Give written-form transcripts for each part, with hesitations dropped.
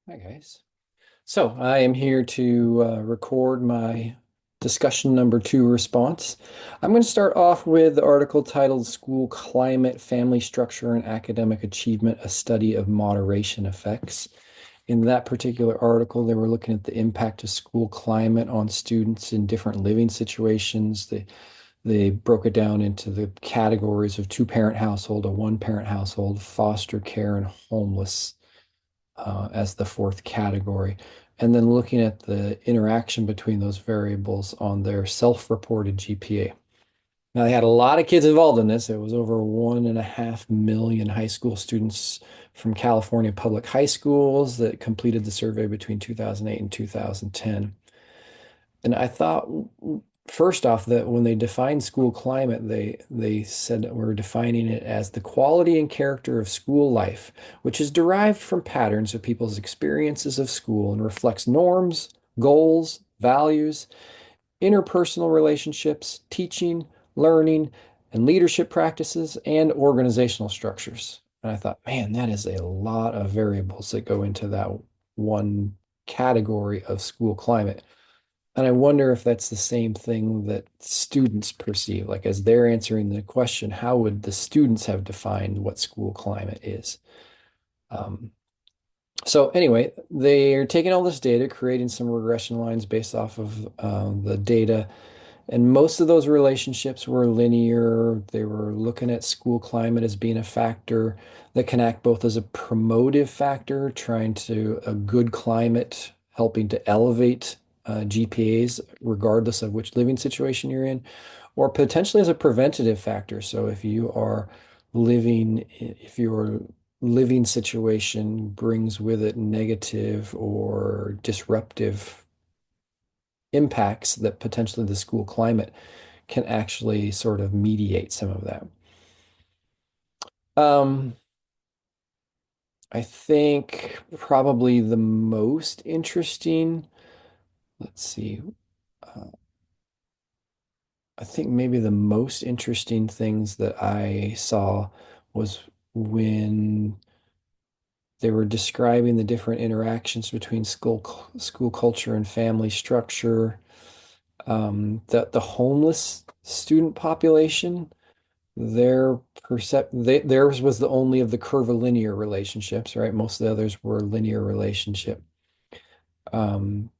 Hi, guys. So I am here to record my discussion number two response. I'm going to start off with the article titled School Climate, Family Structure, and Academic Achievement, a Study of Moderation Effects. In that particular article, they were looking at the impact of school climate on students in different living situations. They broke it down into the categories of two-parent household, a one-parent household, foster care, and homeless as the fourth category. And then looking at the interaction between those variables on their self-reported GPA. Now, they had a lot of kids involved in this. It was over 1.5 million high school students from California public high schools that completed the survey between 2008 and 2010. And I thought, first off, that when they defined school climate, they said that we're defining it as the quality and character of school life, which is derived from patterns of people's experiences of school and reflects norms, goals, values, interpersonal relationships, teaching, learning, and leadership practices, and organizational structures. And I thought, man, that is a lot of variables that go into that one category of school climate. And I wonder if that's the same thing that students perceive. Like, as they're answering the question, how would the students have defined what school climate is? Um, so anyway, they're taking all this data, creating some regression lines based off of the data, and most of those relationships were linear. They were looking at school climate as being a factor that can act both as a promotive factor, trying to a good climate, helping to elevate GPAs, regardless of which living situation you're in, or potentially as a preventative factor. So if your living situation brings with it negative or disruptive impacts that potentially the school climate can actually sort of mediate some of that. Um, I think probably the most interesting, let's see, uh, I think maybe the most interesting things that I saw was when they were describing the different interactions between school culture and family structure. That the homeless student population, theirs was the only of the curvilinear relationships, right? Most of the others were linear relationship. Um,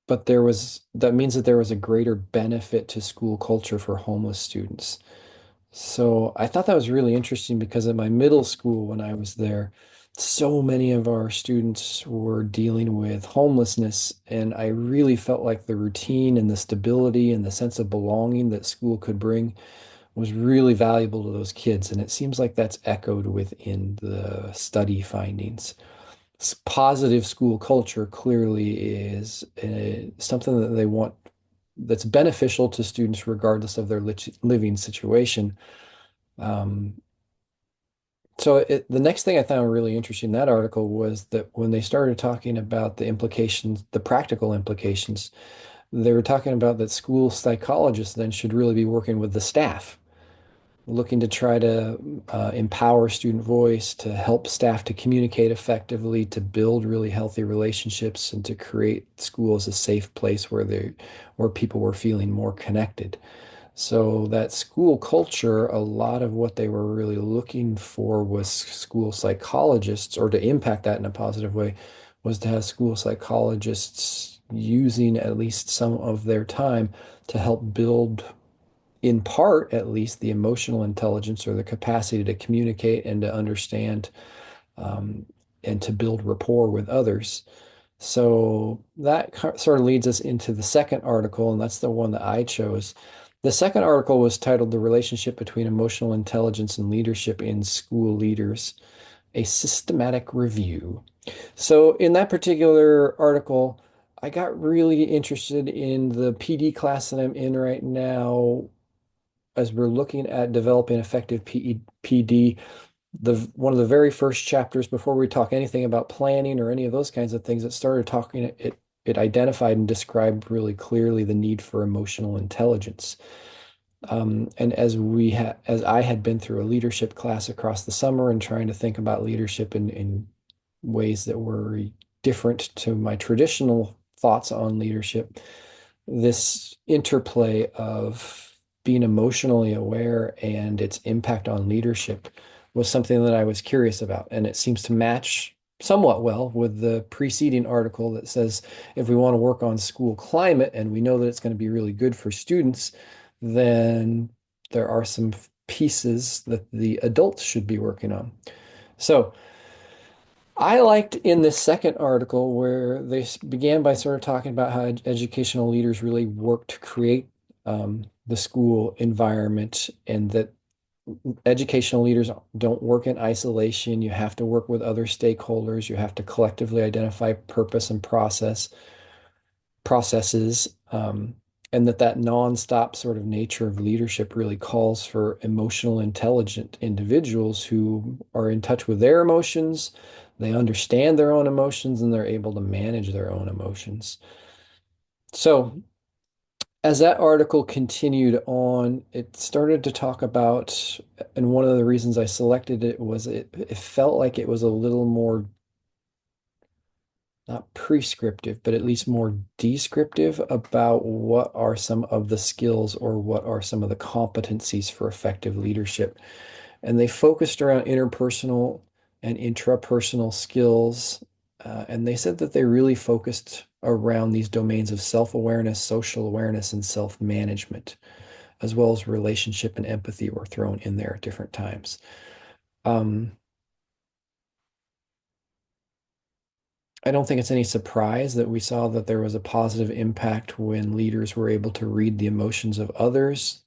but that means that there was a greater benefit to school culture for homeless students. So I thought that was really interesting because at my middle school, when I was there, so many of our students were dealing with homelessness, and I really felt like the routine and the stability and the sense of belonging that school could bring was really valuable to those kids. And it seems like that's echoed within the study findings. Positive school culture clearly is something that they want that's beneficial to students regardless of their living situation. Um, the next thing I found really interesting in that article was that when they started talking about the implications, the practical implications, they were talking about that school psychologists then should really be working with the staff, looking to try to empower student voice, to help staff to communicate effectively, to build really healthy relationships, and to create school as a safe place where people were feeling more connected. So that school culture, a lot of what they were really looking for was school psychologists, or to impact that in a positive way, was to have school psychologists using at least some of their time to help build, in part at least, the emotional intelligence or the capacity to communicate and to understand, um, and to build rapport with others. So that sort of leads us into the second article, and that's the one that I chose. The second article was titled "The Relationship Between Emotional Intelligence and Leadership in School Leaders, a Systematic Review." So in that particular article, I got really interested in the PD class that I'm in right now as we're looking at developing effective PD. One of the very first chapters before we talk anything about planning or any of those kinds of things, it started talking, it identified and described really clearly the need for emotional intelligence. And as I had been through a leadership class across the summer and trying to think about leadership in ways that were different to my traditional thoughts on leadership. This interplay of being emotionally aware and its impact on leadership was something that I was curious about, and it seems to match somewhat well with the preceding article that says if we want to work on school climate and we know that it's going to be really good for students, then there are some pieces that the adults should be working on. So I liked in this second article where they began by sort of talking about how educational leaders really work to create the school environment, and that educational leaders don't work in isolation. You have to work with other stakeholders. You have to collectively identify purpose and processes, and that nonstop sort of nature of leadership really calls for emotional, intelligent individuals who are in touch with their emotions. They understand their own emotions and they're able to manage their own emotions. So, as that article continued on, it started to talk about, and one of the reasons I selected it was it felt like it was a little more, not prescriptive, but at least more descriptive about what are some of the skills or what are some of the competencies for effective leadership. And they focused around interpersonal and intrapersonal skills. And they said that they really focused around these domains of self-awareness, social awareness, and self-management, as well as relationship and empathy were thrown in there at different times. Um, I don't think it's any surprise that we saw that there was a positive impact when leaders were able to read the emotions of others,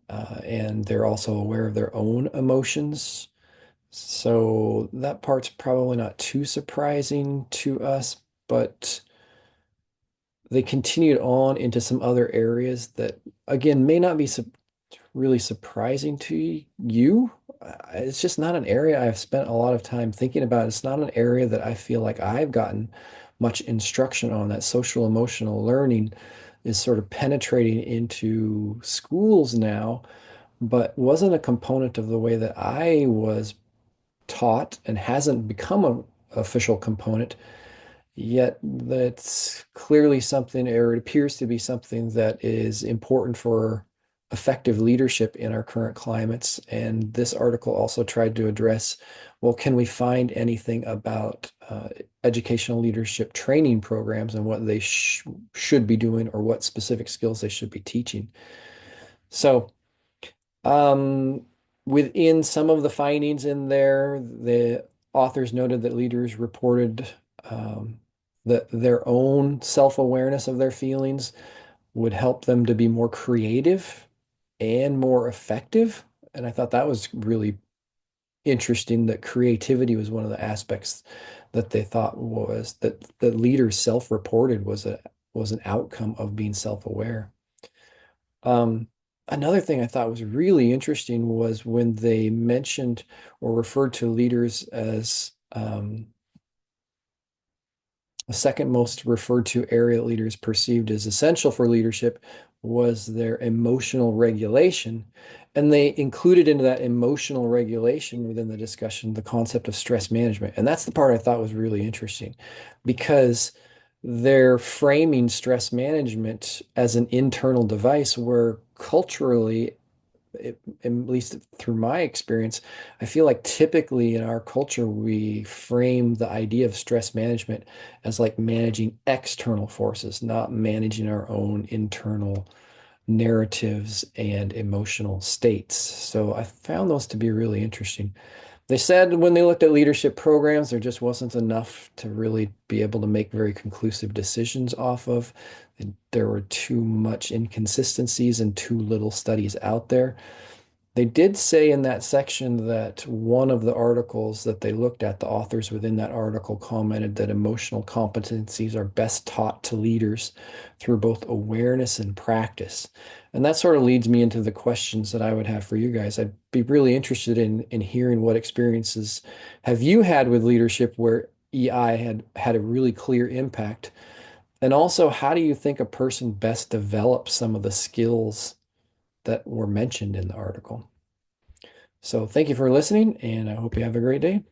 and they're also aware of their own emotions. So that part's probably not too surprising to us, but they continued on into some other areas that, again, may not be really surprising to you. It's just not an area I've spent a lot of time thinking about. It's not an area that I feel like I've gotten much instruction on. That social emotional learning is sort of penetrating into schools now, but wasn't a component of the way that I was taught and hasn't become an official component. Yet that's clearly something, or it appears to be something that is important for effective leadership in our current climates. And this article also tried to address, well, can we find anything about educational leadership training programs and what they should be doing or what specific skills they should be teaching? So, um, within some of the findings in there, the authors noted that leaders reported that their own self-awareness of their feelings would help them to be more creative and more effective. And I thought that was really interesting that creativity was one of the aspects that they thought was that leaders self-reported was an outcome of being self-aware. Um, Another thing I thought was really interesting was when they mentioned or referred to leaders as the second most referred to area leaders perceived as essential for leadership was their emotional regulation. And they included into that emotional regulation within the discussion the concept of stress management. And that's the part I thought was really interesting because they're framing stress management as an internal device where culturally, at least through my experience, I feel like typically in our culture, we frame the idea of stress management as like managing external forces, not managing our own internal narratives and emotional states. So I found those to be really interesting. They said when they looked at leadership programs, there just wasn't enough to really be able to make very conclusive decisions off of. There were too much inconsistencies and too little studies out there. They did say in that section that one of the articles that they looked at, the authors within that article commented that emotional competencies are best taught to leaders through both awareness and practice. And that sort of leads me into the questions that I would have for you guys. I'd be really interested in hearing what experiences have you had with leadership where EI had a really clear impact? And also, how do you think a person best develops some of the skills that were mentioned in the article? So thank you for listening, and I hope you have a great day.